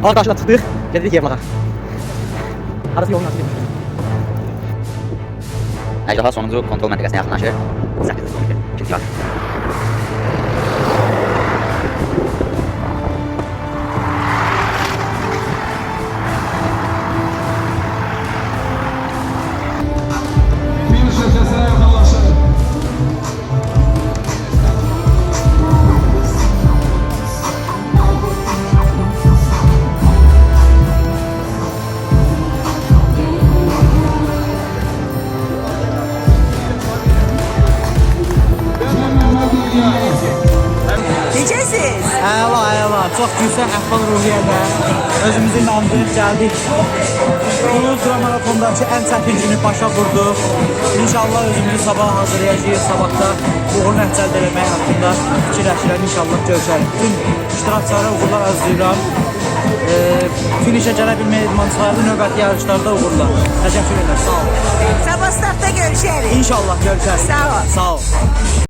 Ağır qarşıdan çıxdıq, gedirik Yevlağa. Arası yolun açılır. Əjdaha sonuncu kontrol məntəqəsinə yaxınlaşır. 812. İkinci yard. Bir şəkəsinə yaxınlaşır. Necəsiz? Əla, çox yüksək əhval-ruhiyyədə özümüzü inandıq, gəldik. Bu ultramaratondakı ən çətin günü başa vurduq. İnşallah özümüzü sabah hazırlayacağıq, sabahda uğur nəticə əldə etmək haqqında fikirləşirəm, inşallah görüşərik. Bütün iştirakçılara uğurlar arzulayıram. Finişə gələ bilmək idmançıları növbəti yarışlarda uğurlar. Təşəkkür edirəm, sağ olun. Sabah startda görüşərik. İnşallah görüşərik. Sağ ol. Sağ ol.